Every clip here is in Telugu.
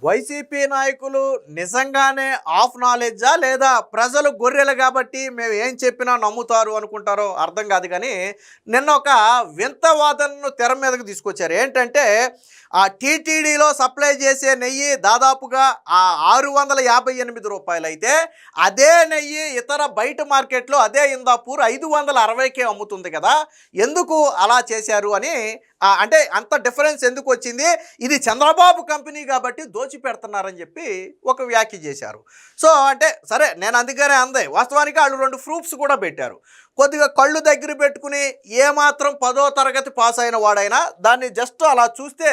వైసీపీ నాయకులు నిజంగానే ఆఫ్ నాలెడ్జా లేదా ప్రజలు గొర్రెలు కాబట్టి మేము ఏం చెప్పినా నమ్ముతారు అనుకుంటారో అర్థం కాదు. కానీ నిన్న ఒక వింత వాదనను తెర మీదకు తీసుకొచ్చారు. ఏంటంటే ఆ టీటీడీలో సప్లై చేసే నెయ్యి దాదాపుగా 658 రూపాయలు అయితే అదే నెయ్యి ఇతర బయట మార్కెట్లో అదే ఇందాపూర్ 560కే అమ్ముతుంది కదా, ఎందుకు అలా చేశారు అని, అంటే అంత డిఫరెన్స్ ఎందుకు వచ్చింది, ఇది చంద్రబాబు కంపెనీ కాబట్టి దోచి పెడుతున్నారని చెప్పి ఒక వ్యాఖ్య చేశారు. సో అంటే సరే, నేను అందుకనే అందే, వాస్తవానికి వాళ్ళు 2 ప్రూఫ్స్ కూడా పెట్టారు. కొద్దిగా కళ్ళు దగ్గర పెట్టుకుని ఏమాత్రం 10వ తరగతి పాస్ అయిన వాడైనా దాన్ని జస్ట్ అలా చూస్తే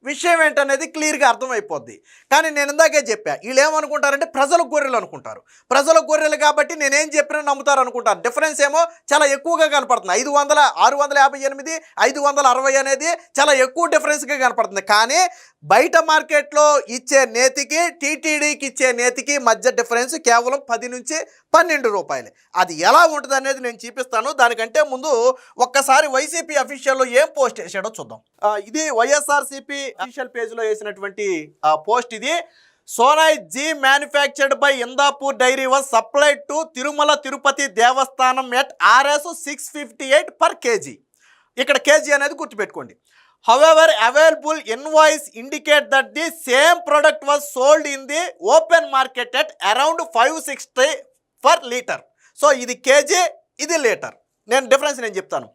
విషయం ఏంటనేది క్లియర్గా అర్థమైపోద్ది. కానీ నేను ఇందాకే చెప్పా, వీళ్ళు ఏమనుకుంటారంటే ప్రజలకు గొర్రెలు అనుకుంటారు. ప్రజలకు గొర్రెలు కాబట్టి నేనేం చెప్పినా నమ్ముతారు అనుకుంటారు. డిఫరెన్స్ ఏమో చాలా ఎక్కువగా కనపడుతుంది. 658 560 అనేది చాలా ఎక్కువ డిఫరెన్స్గా కనపడుతుంది. కానీ బయట మార్కెట్లో ఇచ్చే నేతికి టీటీడీకి ఇచ్చే నేతికి మధ్య డిఫరెన్స్ కేవలం 10 నుంచి 12 రూపాయలు. అది ఎలా ఉంటుంది అనేది నేను చూపిస్తాను. దానికంటే ముందు ఒక్కసారి వైసీపీ అఫీషియల్లో ఏం పోస్ట్ చేశాడో చూద్దాం. ఇది వైఎస్ఆర్సీపీ అఫీషియల్ పేజ్లో వేసినటువంటి పోస్ట్. ఇది Sonai ghee manufactured by Indapur dairy was supplied to Tirumala Tirupati Devasthanam at RS 658 per kg. ఇక్కడ కేజీ అనేది గుర్తుపెట్టుకోండి. However, available invoice indicate that the same product was sold in the open market at around 560 per liter. So, ఇది కేజీ, ఇది లీటర్. నేను డిఫరెన్స్ నేను చెప్తాను.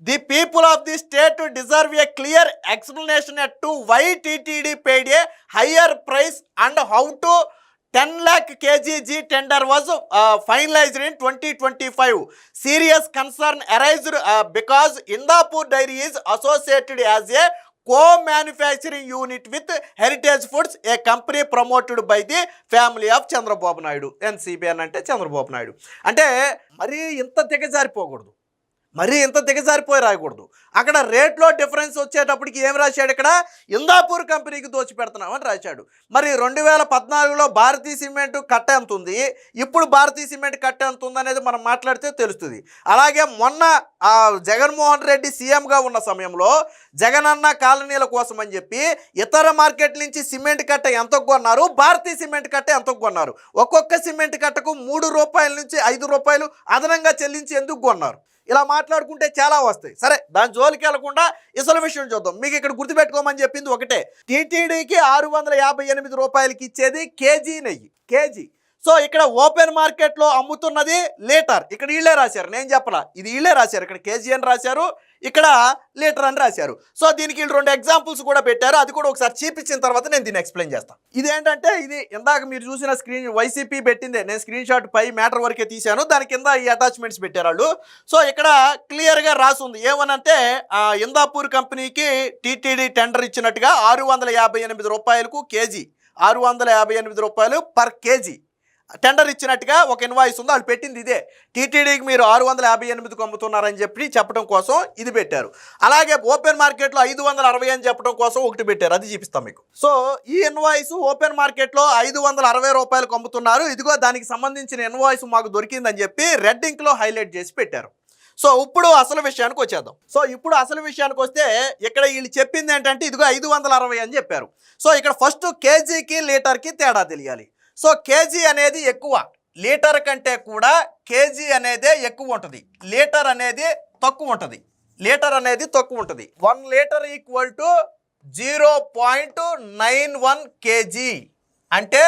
The people of the state deserve a clear explanation at to why TTD paid a higher price and how to 10 lakh kg tender was finalized in 2025. Serious concern arised because Indapur Dairy is associated as a co-manufacturing unit with Heritage Foods, a company promoted by the family of Chandrababu Naidu. NCBN అంటే చంద్రబాబు నాయుడు. అంటే మరీ ఇంత దిగజారిపోకూడదు, మరీ ఇంత దిగజారిపోయి రాయకూడదు. అక్కడ రేట్లో డిఫరెన్స్ వచ్చేటప్పటికి ఏం రాశాడు, ఇక్కడ ఇందాపూర్ కంపెనీకి దోచి పెడుతున్నామని రాశాడు. మరి 2014లో భారతీయ సిమెంట్ కట్ట ఎంత ఉంది, ఇప్పుడు భారతీయ సిమెంట్ కట్ట ఎంత ఉంది అనేది మనం మాట్లాడితే తెలుస్తుంది. అలాగే మొన్న జగన్మోహన్ రెడ్డి సీఎంగా ఉన్న సమయంలో జగనన్న కాలనీల కోసం అని చెప్పి ఇతర మార్కెట్ నుంచి సిమెంట్ కట్ట ఎంత కొన్నారు, భారతీయ సిమెంట్ కట్ట ఎంత కొన్నారు, ఒక్కొక్క సిమెంట్ కట్టకు 3 రూపాయల నుంచి 5 రూపాయలు అదనంగా చెల్లించి ఎందుకు కొన్నారు, ఇలా మాట్లాడుకుంటే చాలా వస్తాయి. సరే, దాని జోలికి వెళ్లకుండా ఇసలు విషయం చూద్దాం. మీకు ఇక్కడ గుర్తుపెట్టుకోమని చెప్పింది ఒకటే, టీటీడీకి 658 రూపాయలకి ఇచ్చేది కేజీ నెయ్యి, కేజీ. సో ఇక్కడ ఓపెన్ మార్కెట్లో అమ్ముతున్నది లీటర్. ఇక్కడ వీళ్ళే రాశారు, నేను చెప్పలా, ఇది వీళ్ళే రాశారు. ఇక్కడ కేజీ అని రాశారు, ఇక్కడ లీటర్ అని రాశారు. సో దీనికి వీళ్ళు 2 ఎగ్జాంపుల్స్ కూడా పెట్టారు. అది కూడా ఒకసారి చూపించిన తర్వాత నేను దీన్ని ఎక్స్ప్లెయిన్ చేస్తాను. ఇదేంటంటే, ఇది ఇందాక మీరు చూసిన స్క్రీన్ వైసీపీ పెట్టిందే, నేను స్క్రీన్ షాట్ పై మ్యాటర్ వరకే తీశాను, దాని కింద ఈ అటాచ్మెంట్స్ పెట్టారు వాళ్ళు. సో ఇక్కడ క్లియర్గా రాసుంది ఏమనంటే, ఇందాపూర్ కంపెనీకి టీటీడీ టెండర్ ఇచ్చినట్టుగా 658 రూపాయలకు కేజీ, 658 రూపాయలు పర్ కేజీ టెండర్ ఇచ్చినట్టుగా ఒక ఇన్వాయిస్ ఉంది. వాళ్ళు పెట్టింది ఇదే, టీటీడీకి మీరు 658కు అమ్ముతున్నారని చెప్పి చెప్పడం కోసం ఇది పెట్టారు. అలాగే ఓపెన్ మార్కెట్లో 560 అని చెప్పడం కోసం ఒకటి పెట్టారు, అది చూపిస్తాం మీకు. సో ఈ ఇన్వాయిస్ ఓపెన్ మార్కెట్లో 560 రూపాయలకు అమ్ముతున్నారు, ఇదిగో దానికి సంబంధించిన ఇన్వాయిస్ మాకు దొరికిందని చెప్పి రెడ్ ఇంక్లో హైలైట్ చేసి పెట్టారు. సో ఇప్పుడు అసలు విషయానికి వచ్చేద్దాం. సో ఇప్పుడు అసలు విషయానికి వస్తే, ఇక్కడ వీళ్ళు చెప్పింది ఏంటంటే ఇదిగో 560 అని చెప్పారు. సో ఇక్కడ ఫస్ట్ కేజీకి లీటర్కి తేడా తెలియాలి. సో కేజీ అనేది ఎక్కువ, లీటర్ కంటే కూడా కేజీ అనేదే ఎక్కువ ఉంటుంది, లీటర్ అనేది తక్కువ ఉంటుంది, లీటర్ అనేది తక్కువ ఉంటుంది. 1 లీటర్ ఈక్వల్ టు 0.91 కేజీ. అంటే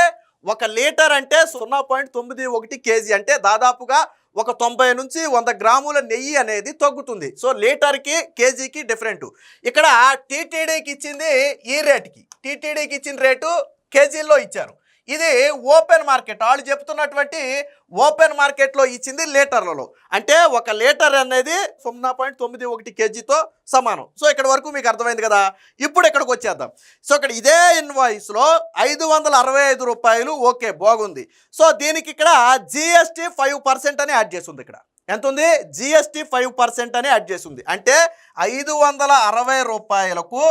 1 లీటర్ అంటే 0.91 కేజీ, అంటే దాదాపుగా ఒక 90 నుంచి 100 గ్రాముల నెయ్యి అనేది తగ్గుతుంది. సో లీటర్కి కేజీకి డిఫరెంట్. ఇక్కడ టీటీడీకి ఇచ్చింది ఈ రేటుకి, టీటీడీకి ఇచ్చిన రేటు కేజీల్లో ఇచ్చారు. ఇది ఓపెన్ మార్కెట్, వాళ్ళు చెప్తున్నటువంటి ఓపెన్ మార్కెట్లో ఇచ్చింది లీటర్లలో. అంటే 1 లీటర్ అనేది 0.91 కేజీతో సమానం. సో ఇక్కడ వరకు మీకు అర్థమైంది కదా. ఇప్పుడు ఇక్కడికి వచ్చేద్దాం. సో ఇక్కడ ఇదే ఇన్వాయిస్లో 565 రూపాయలు, ఓకే బాగుంది. సో దీనికి ఇక్కడ జిఎస్టీ 5% అని యాడ్ చేస్తుంది. ఇక్కడ ఎంత ఉంది, జిఎస్టీ 5% అని యాడ్ చేస్తుంది. అంటే 560 రూపాయలకు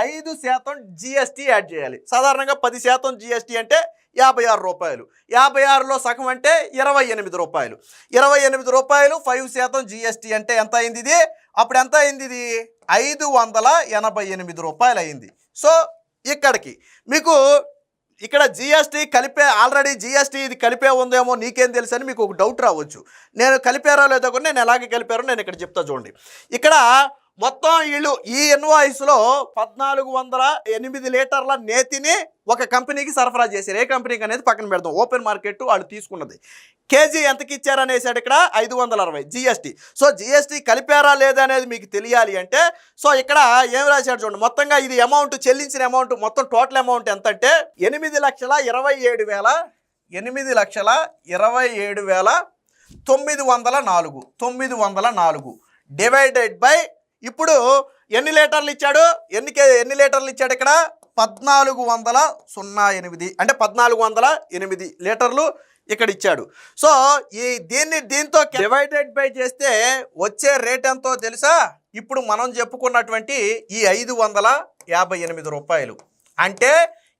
5% జిఎస్టీ యాడ్ చేయాలి. సాధారణంగా 10% జిఎస్టీ అంటే 56 రూపాయలు, 56లో సగం అంటే 28 రూపాయలు, 28 రూపాయలు 5% జిఎస్టీ అంటే ఎంత అయింది ఇది, అప్పుడు ఎంత అయింది ఇది 588 రూపాయలు అయింది. సో ఇక్కడికి మీకు ఇక్కడ జిఎస్టీ కలిపే ఆల్రెడీ జిఎస్టీ ఇది కలిపే ఉందేమో నీకేం తెలుసు అని మీకు ఒక డౌట్ రావచ్చు. నేను కలిపారో లేదో కూడా నేను ఎలాగే కలిపారో నేను ఇక్కడ చెప్తా చూడండి. ఇక్కడ మొత్తం వీళ్ళు ఈ ఇన్వాయిస్లో 1408 లీటర్ల నేతిని ఒక కంపెనీకి సరఫరా చేశారు. ఏ కంపెనీకి అనేది పక్కన పెడదాం, ఓపెన్ మార్కెట్ వాళ్ళు తీసుకున్నది. కేజీ ఎంతకి ఇచ్చారనేసాడు ఇక్కడ 560 జిఎస్టీ. సో జిఎస్టీ కలిపారా లేదా అనేది మీకు తెలియాలి అంటే సో ఇక్కడ ఏం రాశాడు చూడండి. మొత్తంగా ఇది అమౌంట్ చెల్లించిన అమౌంట్ మొత్తం టోటల్ అమౌంట్ ఎంత అంటే 8,27,904 డివైడెడ్ బై ఇప్పుడు ఎన్ని లీటర్లు ఇచ్చాడు, ఎన్ని లీటర్లు ఇచ్చాడు ఇక్కడ 1408 అంటే 1408 లీటర్లు ఇక్కడ ఇచ్చాడు. సో దీంతో డివైడెడ్ బై చేస్తే వచ్చే రేట్ ఎంతో తెలుసా? ఇప్పుడు మనం చెప్పుకున్నటువంటి ఈ 558 రూపాయలు. అంటే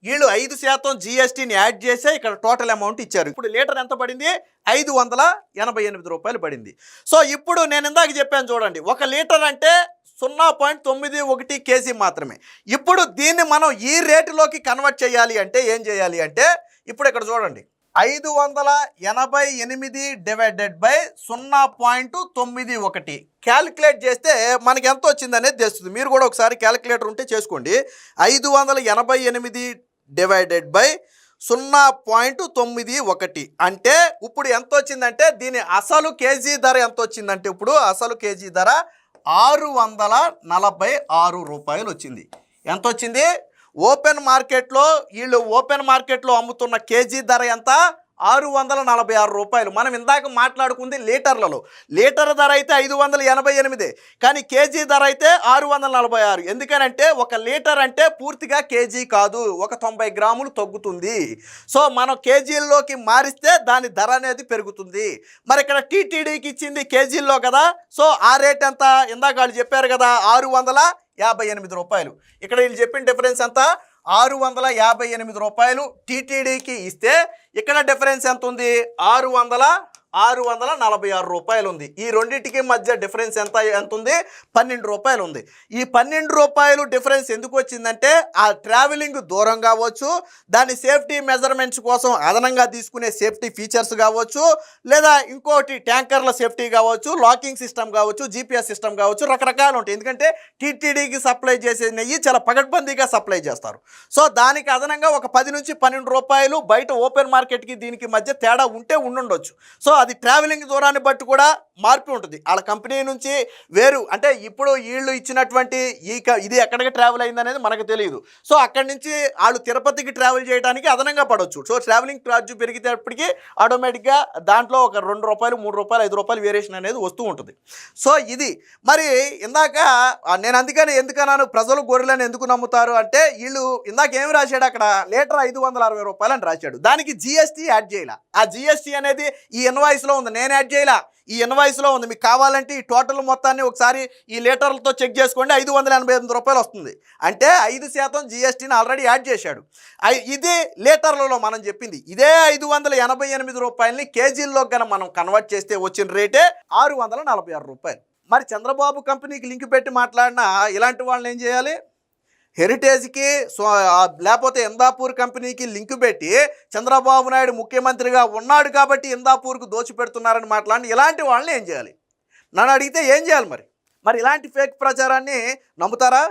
వీళ్ళు 5% జిఎస్టీని యాడ్ చేసే ఇక్కడ టోటల్ అమౌంట్ ఇచ్చారు. ఇప్పుడు లీటర్ ఎంత పడింది? 588 రూపాయలు పడింది. సో ఇప్పుడు నేను ఇందాక చెప్పాను చూడండి, 1 లీటర్ అంటే 0.91 కేజీ మాత్రమే. ఇప్పుడు దీన్ని మనం ఈ రేటులోకి కన్వర్ట్ చేయాలి అంటే ఏం చేయాలి అంటే ఇప్పుడు ఇక్కడ చూడండి, 588 డివైడెడ్ బై 0.91 క్యాలిక్యులేట్ చేస్తే మనకి ఎంత వచ్చింది అనేది తెలుస్తుంది. మీరు కూడా ఒకసారి క్యాలిక్యులేటర్ ఉంటే చేసుకోండి. 588 డివైడెడ్ బై 0.91 అంటే ఇప్పుడు ఎంత వచ్చిందంటే దీని అసలు కేజీ ధర ఎంత వచ్చిందంటే ఇప్పుడు అసలు కేజీ ధర 646 రూపాయలు వచ్చింది. ఎంత వచ్చింది? ఓపెన్ మార్కెట్లో అమ్ముతున్న కేజీ ధర ఎంత? 646 రూపాయలు. మనం ఇందాక మాట్లాడుకుంది లీటర్లలో. లీటర్ ధర అయితే 588, కానీ కేజీ ధర అయితే 646. ఎందుకనంటే 1 లీటర్ అంటే పూర్తిగా కేజీ కాదు, ఒక 90 గ్రాములు తగ్గుతుంది. సో మనం కేజీల్లోకి మారిస్తే దాని ధర అనేది పెరుగుతుంది. మరి ఇక్కడ టీటీడీకి ఇచ్చింది కేజీల్లో కదా, సో ఆ రేట్ ఎంత? ఇందాక వాళ్ళు చెప్పారు కదా 658 రూపాయలు. ఇక్కడ వీళ్ళు చెప్పిన డిఫరెన్స్ ఎంత? 658 రూపాయలు టీటీడీకి ఇస్తే ఇక్కడ డిఫరెన్స్ ఎంత ఉంది? 646 రూపాయలు ఉంది. ఈ రెండింటికి మధ్య డిఫరెన్స్ ఎంత ఉంది? 12 రూపాయలు ఉంది. ఈ 12 రూపాయలు డిఫరెన్స్ ఎందుకు వచ్చిందంటే ఆ ట్రావెలింగ్ దూరం కావచ్చు, దాని సేఫ్టీ మెజర్మెంట్స్ కోసం అదనంగా తీసుకునే సేఫ్టీ ఫీచర్స్ కావచ్చు, లేదా ఇంకోటి ట్యాంకర్ల సేఫ్టీ కావచ్చు, లాకింగ్ సిస్టమ్ కావచ్చు, జీపీఎస్ సిస్టమ్ కావచ్చు, రకరకాలు ఉంటాయి. ఎందుకంటే టీటీడీకి సప్లై చేసే నెయ్యి చాలా పగడ్బందీగా సప్లై చేస్తారు. సో దానికి అదనంగా ఒక 10 నుంచి 12 రూపాయలు బయట ఓపెన్ మార్కెట్కి దీనికి మధ్య తేడా ఉండొచ్చు. సో అది ట్రావెలింగ్ దూరాన్ని బట్టి కూడా మార్పు ఉంటుంది. వాళ్ళ కంపెనీ నుంచి వేరు అంటే ఇప్పుడు వీళ్ళు ఇచ్చినటువంటి ఇది ఎక్కడికి ట్రావెల్ అయిందనేది మనకు తెలియదు. సో అక్కడి నుంచి వాళ్ళు తిరుపతికి ట్రావెల్ చేయడానికి అదనంగా పడవచ్చు. సో ట్రావెలింగ్ ఛార్జ్ పెరిగేటప్పటికి ఆటోమేటిక్గా దాంట్లో ఒక 2 రూపాయలు, 3 రూపాయలు, 5 రూపాయలు వేరియేషన్ అనేది వస్తూ ఉంటుంది. సో ఇది మరి ఇందాక నేను అందుకని ఎందుకన్నాను ప్రజలు గొర్రెలను ఎందుకు నమ్ముతారు అంటే వీళ్ళు ఇందాక ఏమి రాశాడు అక్కడ లీటర్ 560 రూపాయలు అని రాశాడు. దానికి జిఎస్టీ యాడ్ చేయాల. ఆ జిఎస్టీ అనేది ఈ ఇన్వాయిస్లో ఉంది, నేను యాడ్ చేయాల, ఈ ఇన్వాయిస్లో ఉంది. మీకు కావాలంటే ఈ టోటల్ మొత్తాన్ని ఒకసారి ఈ లీటర్లతో చెక్ చేసుకోండి, 588 రూపాయలు వస్తుంది. అంటే 5% జిఎస్టీని ఆల్రెడీ యాడ్ చేశాడు. ఇది లీటర్లలో మనం చెప్పింది. ఇదే 588 రూపాయలని కేజీల్లో కనుక మనం కన్వర్ట్ చేస్తే వచ్చిన రేటే 646 రూపాయలు. మరి చంద్రబాబు కంపెనీకి లింక్ పెట్టి మాట్లాడినా ఇలాంటి వాళ్ళని ఏం చేయాలి? హెరిటేజ్కి లేకపోతే ఇందాపూర్ కంపెనీకి లింక్ పెట్టి చంద్రబాబు నాయుడు ముఖ్యమంత్రిగా ఉన్నాడు కాబట్టి ఇందాపూర్కు దోచిపెడుతున్నారని మాట్లాడి ఇలాంటి వాళ్ళని ఏం చేయాలి? నన్ను అడిగితే ఏం చేయాలి? మరి ఇలాంటి ఫేక్ ప్రచారాన్ని నమ్ముతారా?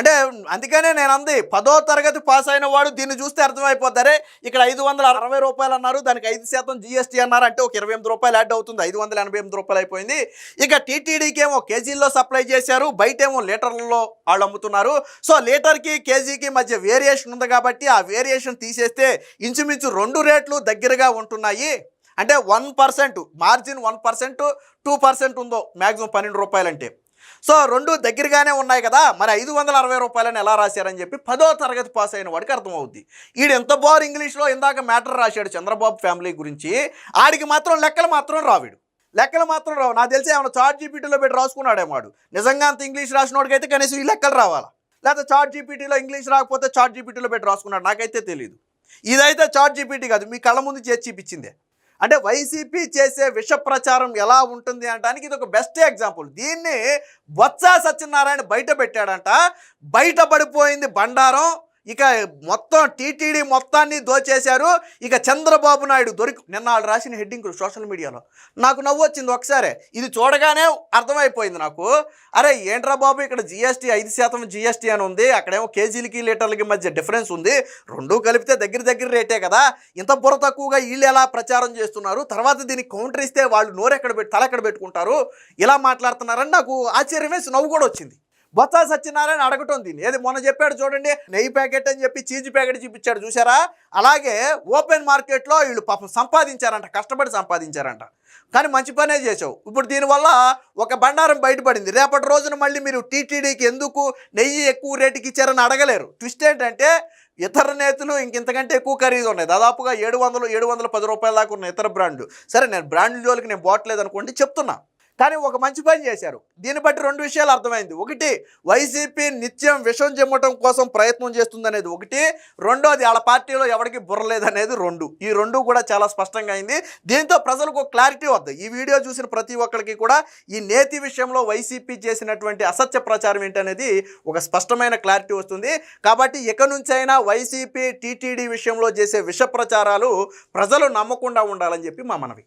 అంటే అందుకనే నేను అంది 10వ తరగతి పాస్ అయిన వాడు దీన్ని చూస్తే అర్థమైపోతారే ఇక్కడ 560 రూపాయలు అన్నారు, దానికి 5% జిఎస్టీ అన్నారు, అంటే ఒక 28 రూపాయలు యాడ్ అవుతుంది, 588 రూపాయలు అయిపోయింది. ఇక టీటీడీకి ఏమో కేజీల్లో సప్లై చేశారు, బయటేమో లీటర్లలో వాళ్ళు అమ్ముతున్నారు. సో లీటర్కి కేజీకి మధ్య వేరియేషన్ ఉంది కాబట్టి ఆ వేరియేషన్ తీసేస్తే ఇంచుమించు 2 రేట్లు దగ్గరగా ఉంటున్నాయి. అంటే 1% మార్జిన్ 1%, 2% ఉందో మ్యాక్సిమం 12 రూపాయలు అంటే. సో 2 దగ్గరగానే ఉన్నాయి కదా, మరి 560 రూపాయలని ఎలా రాశారని చెప్పి 10వ తరగతి పాస్ అయిన వాడికి అర్థమవుద్ది. ఈడు ఎంత బాగా ఇంగ్లీష్లో ఇందాక మ్యాటర్ రాశాడు చంద్రబాబు ఫ్యామిలీ గురించి, ఆడికి మాత్రం లెక్కలు మాత్రం రావు. నాకు తెలిసి ఏమైనా చాట్ జీపీటీలో పెట్టి రాసుకున్నాడేమో వాడు. నిజంగా అంత ఇంగ్లీష్ రాసినోడికి అయితే కనీసం ఈ లెక్కలు రావాలా, లేకపోతే చాట్ జీపీటీలో ఇంగ్లీష్ రాకపోతే చాట్ జీపీటీలో పెట్టి రాసుకున్నాడు, నాకైతే తెలియదు. ఇదైతే చాట్ జీపీటీ కాదు, మీ కళ్ళ ముందు చేసి చూపించిందే. అంటే వైసీపీ చేసే విష ప్రచారం ఎలా ఉంటుంది అనడానికి ఇది ఒక బెస్ట్ ఎగ్జాంపుల్. దీన్ని బొత్స సత్యనారాయణ బయట పెట్టాడంట, బయటపడిపోయింది బండారం. ఇక మొత్తం టీటీడీ మొత్తాన్ని దోచేశారు. ఇక చంద్రబాబు నాయుడు నిన్న వాళ్ళు రాసిన హెడ్డింగ్ సోషల్ మీడియాలో నాకు నవ్వు వచ్చింది ఒకసారి. ఇది చూడగానే అర్థమైపోయింది నాకు. అరే ఏంట్రా బాబు, ఇక్కడ జిఎస్టీ 5% జిఎస్టీ అని ఉంది, అక్కడేమో కేజీలకి లీటర్లకి మధ్య డిఫరెన్స్ ఉంది, రెండూ కలిపితే దగ్గర రేటే కదా, ఇంత బుర్ర తక్కువగా వీళ్ళు ఎలా ప్రచారం చేస్తున్నారు, తర్వాత దీనికి కౌంటర్ ఇస్తే వాళ్ళు తల ఎక్కడ పెట్టుకుంటారు, ఇలా మాట్లాడుతున్నారని నాకు ఆశ్చర్యం వేసి నవ్వు కూడా వచ్చింది. బొత్స సత్యనారాయణ అడగటం దీన్ని ఏది మొన్న చెప్పాడు చూడండి, నెయ్యి ప్యాకెట్ అని చెప్పి చీజ్ ప్యాకెట్ చూపించాడు చూసారా, అలాగే ఓపెన్ మార్కెట్లో వీళ్ళు పాపం సంపాదించారంట, కష్టపడి సంపాదించారంట. కానీ మంచి పనే చేసావు. ఇప్పుడు దీనివల్ల ఒక బండారం బయటపడింది. రేపటి రోజున మళ్ళీ మీరు టీటీడీకి ఎందుకు నెయ్యి ఎక్కువ రేటుకి ఇచ్చారని అడగలేరు. ట్విస్ట్ ఏంటంటే ఇతర నేతలు ఇంతకంటే ఎక్కువ ఖరీదు ఉన్నాయి, దాదాపుగా 710 రూపాయల దాకా ఉన్న ఇతర బ్రాండ్లు. సరే, నేను బ్రాండ్ల జోలికి నేను పోవట్లేదు అనుకోండి, చెప్తున్నా. కానీ ఒక మంచి పని చేశారు. దీన్ని బట్టి 2 విషయాలు అర్థమైంది. ఒకటి, వైసీపీ నిత్యం విషం చిమ్మటం కోసం ప్రయత్నం చేస్తుందనేది ఒకటి, రెండోది వాళ్ళ పార్టీలో ఎవరికి బుర్రలేదనేది 2. ఈ 2 కూడా చాలా స్పష్టంగా అయింది. దీంతో ప్రజలకు క్లారిటీ వద్దు. ఈ వీడియో చూసిన ప్రతి ఒక్కరికి కూడా ఈ నేతి విషయంలో వైసీపీ చేసినటువంటి అసత్య ప్రచారం ఏంటనేది ఒక స్పష్టమైన క్లారిటీ వస్తుంది. కాబట్టి ఇక నుంచైనా వైసీపీ టీటీడీ విషయంలో చేసే విష ప్రచారాలు ప్రజలు నమ్మకుండా ఉండాలని చెప్పి మా మనవి.